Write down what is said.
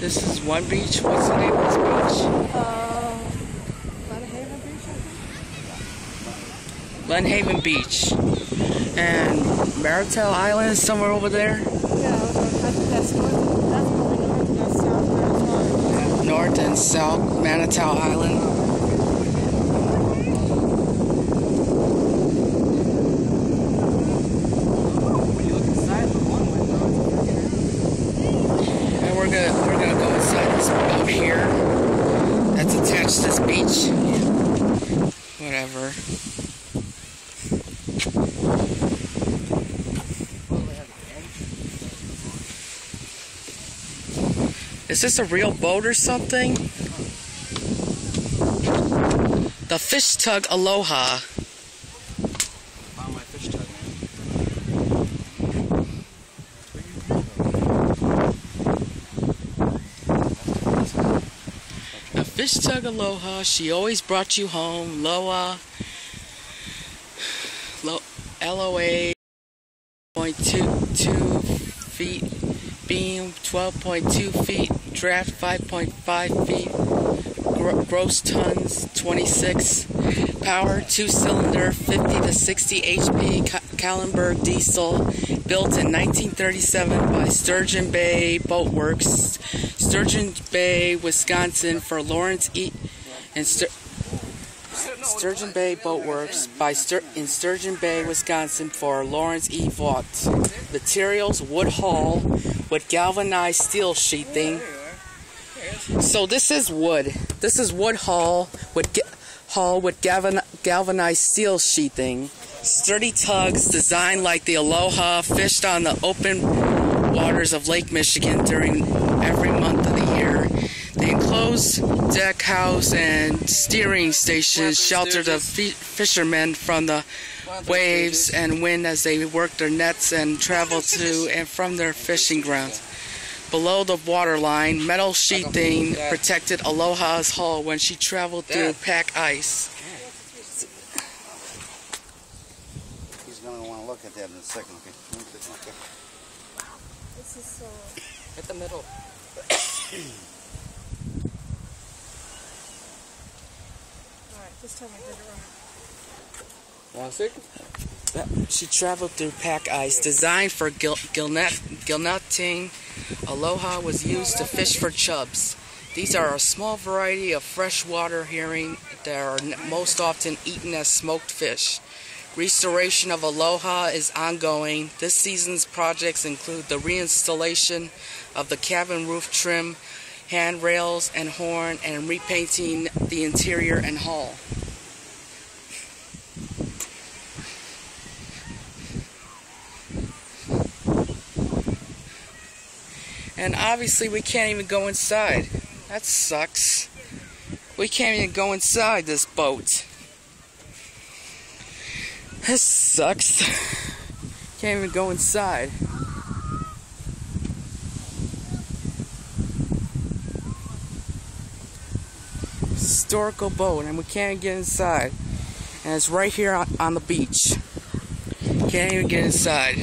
This is one beach. What's the name of this beach? Glen Haven Beach, I think. Glen Haven Beach. And Marital Island is somewhere over there? Yeah, I think that's north. That's probably north and that's south. Marital. North and South Manitou Island. And we're gonna go inside this boat here that's attached to this beach. Whatever. Is this a real boat or something? The fish tug Aloha. Found my fish tug, A fish tug Aloha, she always brought you home. LOA, LOA, 0.22 feet, beam 12.2 feet, draft 5.5 feet, gross tons 26, power 2-cylinder 50 to 60 HP Kallenberg diesel, built in 1937 by Sturgeon Bay Boat Works, Sturgeon Bay, Wisconsin, for Lawrence E. and Sturgeon Bay Boat Works in Sturgeon Bay, Wisconsin, for Lawrence E. Vaught. Materials: wood hull with galvanized steel sheathing. So this is wood. This is wood hull with galvanized steel sheathing. Sturdy tugs designed like the Aloha, fished on the open waters of Lake Michigan during every month of the year. The enclosed deck house and steering stations shelter the fishermen from the waves and wind as they work their nets and travel to and from their fishing grounds. Below the waterline, metal sheathing protected Aloha's hull when she traveled through pack ice. He's going to want to look at that in a second. Okay. This is At the middle. alright, this time I did it right. Want a second? She traveled through pack ice. Designed for gillnetting, Aloha was used to fish for chubs. These are a small variety of freshwater herring that are most often eaten as smoked fish. Restoration of Aloha is ongoing. This season's projects include the reinstallation of the cabin roof trim, handrails and horn, and repainting the interior and hull. And obviously we can't even go inside. That sucks. We can't even go inside this boat. This sucks. Can't even go inside. Historical boat, and we can't get inside. And it's right here on the beach. Can't even get inside.